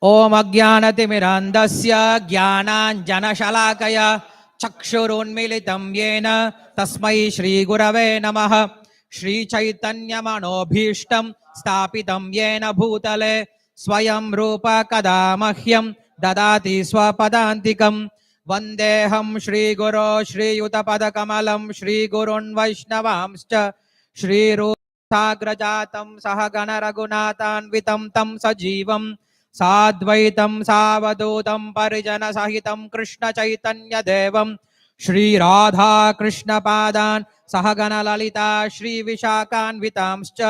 ओम अज्ञानतिमिरान्धस्य ज्ञानाञ्जनशलाकया चक्षुरुन्मीलितं येन तस्मै श्रीगुरवे नमः। श्रीचैतन्यमनोभीष्टं स्थापितं येन भूतले स्वयं रूप कदा मह्यं ददाति स्वपदान्तिकं। वन्देऽहं श्रीगुरो श्रीयुतपदकमलं श्रीगुरुन् वैष्णवांश्च श्रीरूपाग्रजातं सहगणरघुनाथान्वितं तं सजीवं साद्वैतं सावधूतं परिजनसहितं कृष्णचैतन्यदेवं श्रीराधाकृष्णपादान् सहगणललिता श्रीविशाखान्वितांश्च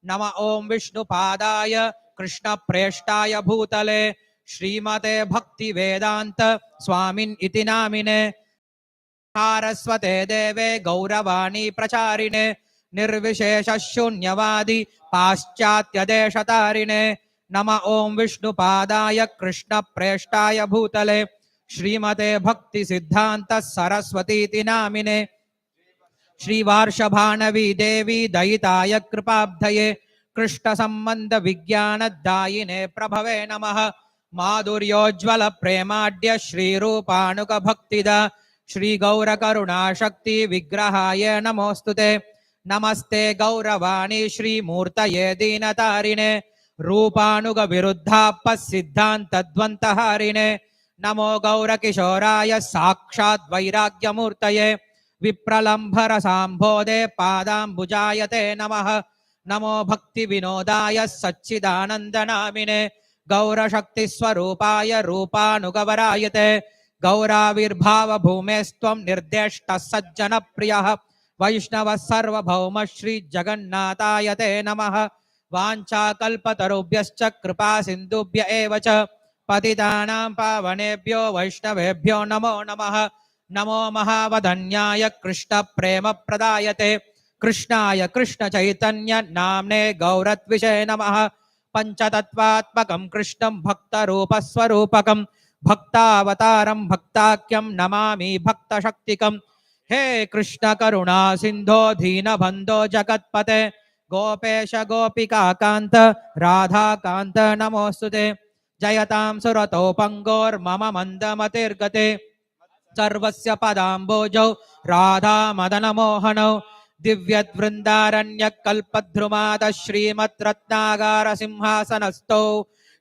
नम ॐ विष्णुपादाय कृष्णप्रेष्ठाय भूतले श्रीमते भक्तिवेदान्त स्वामिन् इति नामिने सारस्वते देवे गौरवाणी प्रचारिणे निर्विशेषशून्यवादी पाश्चात्यदेशतारिणे नम ॐ विष्णुपादाय कृष्णप्रेष्ठाय भूतले श्रीमते भक्तिसिद्धान्त सरस्वतीति नामिने श्रीवार्षभानवी देवी दयिताय कृपाब्धये कृष्णसम्बन्धविज्ञानदायिने प्रभवे नमः। माधुर्योज्ज्वल प्रेमाढ्य श्रीरूपानुगभक्तिदा श्रीगौरकरुणाशक्ति विग्रहाय नमोऽस्तुते। नमस्ते गौरवाणी श्रीमूर्तये दीनतारिणे रूपानुगविरुद्धापः सिद्धान्तद्वन्तहारिणे नमो गौरकिशोराय साक्षात् वैराग्यमूर्तये विप्रलम्भरसाम्भोदे पादाम्बुजायते नमः। नमो भक्तिविनोदाय सच्चिदानन्दनामिने गौरशक्तिस्वरूपाय रूपानुगवरायते गौराविर्भावभूमेस्त्वं निर्देष्टः सज्जनप्रियः वैष्णवः सर्वभौम श्रीजगन्नाथाय ते नमः। वाञ्छाकल्पतरुभ्यश्च कृपासिन्धुभ्य एव च पतितानां पावनेभ्यो वैष्णवेभ्यो नमो नमः। नमो महावदन्याय कृष्णप्रेमप्रदायते कृष्णाय कृष्णचैतन्य नाम्ने गौरत्विषे नमः। पञ्चतत्त्वात्मकं कृष्णं भक्तरूपस्वरूपकं भक्तावतारं भक्ताख्यं नमामि भक्तशक्तिकं। हे कृष्ण करुणा सिन्धो दीनबन्धो जगत्पते गोपेश गोपिकान्त राधाकान्त नमोऽस्तुते। जयतां सुरतो पंगोर्मम मन्दमतिर्गते सर्वस्य पदाम्बोजौ राधा मदन मोहनौ दिव्यद्वृन्दारण्यकल्पद्रुमाद श्रीमद्रत्नागार सिंहासनस्थौ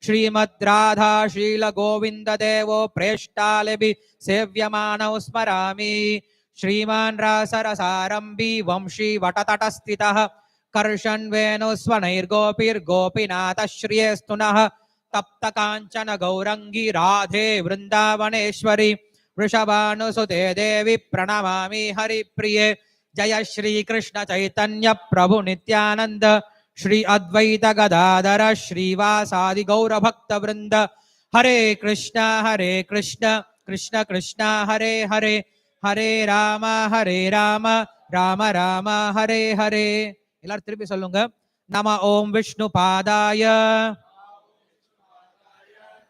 श्रीमद्राधा शील गोविंद देवो प्रेष्टालिभि सेव्यमानौ स्मरामि। श्रीमान् रासरसारम्भी वंशी वटतटस्थितः कर्षन् वेणुस्वनैर्गोपीर्गोपीनाथ श्रियेस्तु नः। तप्त काञ्चन गौरंगी राधे वृंदावनेश्वरी वृषभानुसुते देवी प्रणमामि हरिप्रिये। जय श्री कृष्ण चैतन्य प्रभु नित्यानंद श्री अद्वैत गदाधर श्रीवासादि गौर भक्त वृंद। हरे कृष्ण कृष्ण कृष्ण हरे हरे हरे राम राम राम हरे हरे। எல்லாரும் திருப்பி சொல்லுங்க நம ஓம் விஷ்ணுபாதாய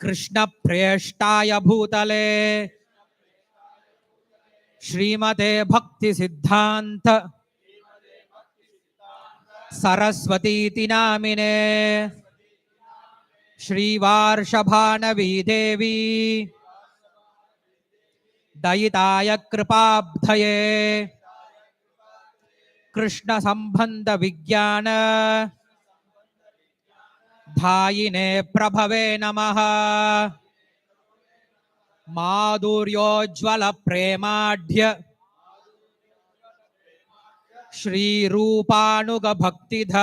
कृष्ण प्रेष्ठाय भूतले श्रीमते भक्ति सिद्धांत सरस्वतीति नामिने श्रीवार्षभानवी देवी दयिताय कृपाब्धये कृष्ण संबंध विज्ञान धायिने प्रभवे नमः। माधुर्योज्ज्वल प्रेमाढ्य श्रीरूपानुग भक्तिध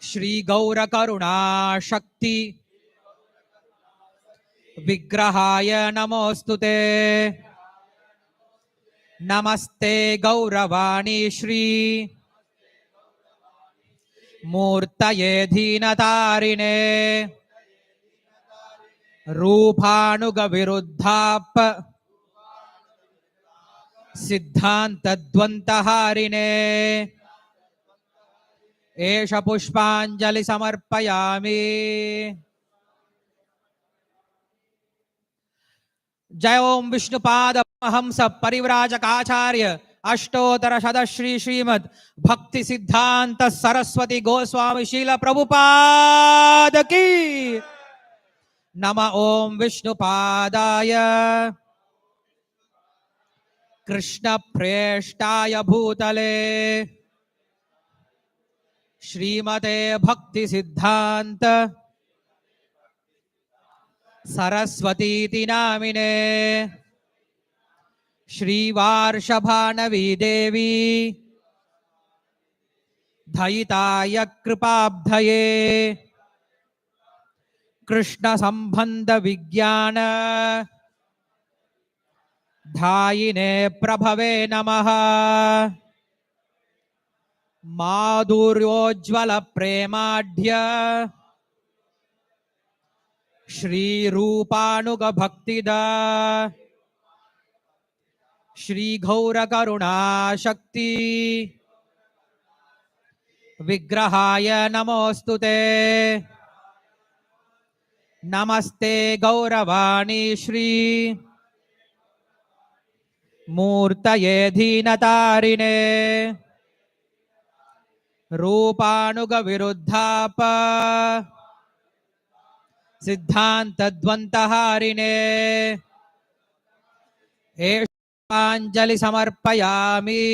श्री गौर करुणा शक्ति विग्रहाय नमोस्तुते। नमस्ते गौरवाणी श्री मूर्तये दीनतारिणे रूपानुग विरुद्धाप सिद्धान्तद्वन्तहारिणे एष पुष्पाञ्जलि समर्पयामि। जय ओम विष्णुपाद हंस परिव्राजकाचार्य अष्टोत्तर शतश्री श्रीमद् भक्ति सिद्धांत सरस्वती गोस्वामी शील प्रभुपाद की। नमः ओम विष्णुपादाय कृष्ण प्रेष्ठाय भूतले श्रीमते भक्ति सिद्धांत सरस्वतीति नामिने श्रीवार्षभानवी देवी दयिताय कृपाब्धये कृष्ण संबंध विज्ञान धायिने प्रभवे नमः। माधुर्योज्वल प्रेमाढ्य श्री रूपानुग भक्तिदा श्री गौर करुणा शक्ति विग्रहाय नमोस्तुते। नमस्ते गौरवाणी श्री मूर्तये दीनतारिणे रूपानुग विरुद्धाप सिद्धांत द्वंतहारिणे एषांजलि समर्पयामि।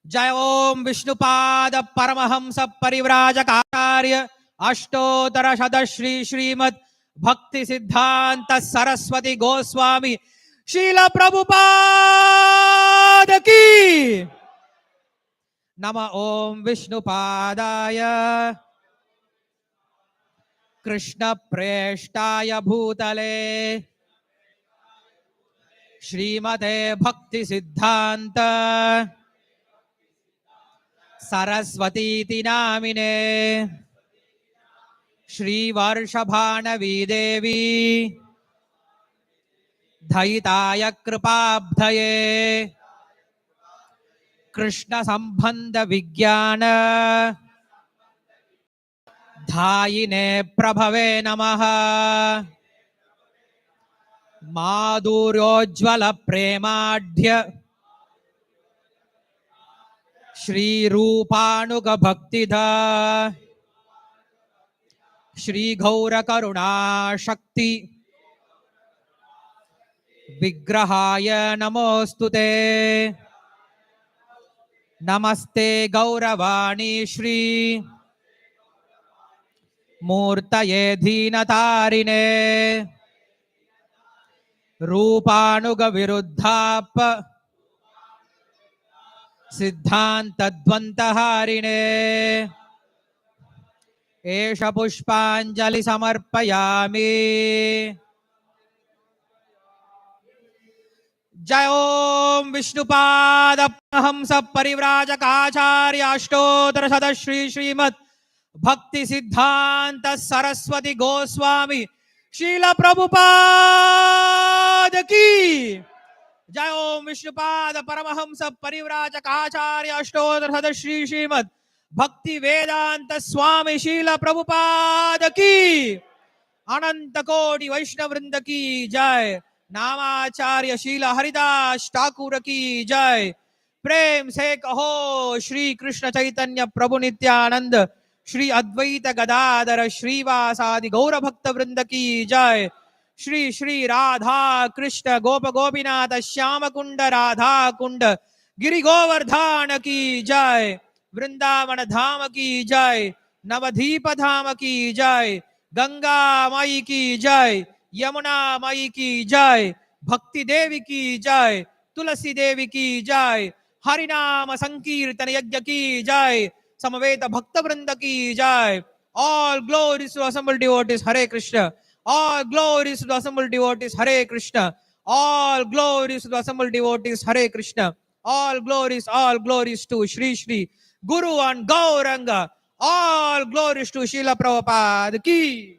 जय ओम विष्णुपाद परमहंस परिव्राजकाचार्य अष्टोत्तर शतश्री श्रीमद् भक्ति सिद्धांत सरस्वती गोस्वामी शील प्रभुपाद की। नमः ओम विष्णुपादाय कृष्ण प्रेष्ठाय भूतले श्रीमते भक्ति सिद्धांत सरस्वतीति नामिने श्रीवर्षभानवी देवी दयिताय कृपाब्धये कृष्ण संबंध विज्ञान धायिने प्रभवे नमः। माधुर्योज्वल प्रेमाढ्य श्री रूपानुग भक्तिदा श्री गौर करुणा शक्ति विग्रहाय नमोस्तुते। नमस्ते गौरवाणी श्री मूर्तये दीनतारिणे रूपानुग विरुद्धाप सिद्धांत द्वंतहारिणे एष पुष्पांजलि समर्पयामि। जय ओम विष्णुपाद परमहंस परिव्राजकाचार्य अष्टोत्तर शतश्री श्रीमद् भक्ति सिद्धांत सरस्वती गोस्वामी शील प्रभुपाद की। जय ओम विष्णुपाद परमहंस परिव्राजकाचार्य अष्टोत्तर शतश्री श्रीमद् भक्ति वेदांत स्वामी शील प्रभुपाद की। अनंत कोटि वैष्णव वृंद की जय। नामाचार्य शील हरिदास ठाकुर की जय। प्रेम से कहो श्री कृष्ण चैतन्य प्रभु नित्यानंद श्री अद्वैत गदाधर श्रीवासादि गौर भक्त वृंद की जय। श्री श्री राधा कृष्ण गोप गोपीनाथ श्याम कुंड राधा कुंड गिरि गोवर्धन की जय। वृंदावन धाम की जय। नवदीप धाम की जय। गंगा माई की जय। यमुना माई की जय। भक्ति देवी की जय। तुलसी देवी की जय। हरिनाम संकीर्तन यज्ञ की जय। समवेत भक्त वृंद की जय। All glories to assembled devotees. Hare Krishna. All glories to the assembled devotees. Hare Krishna. All glories to the assembled devotees. Hare Krishna. All glories to Shri Shri Guru and Gauranga. All glories to Srila Prabhupada ki.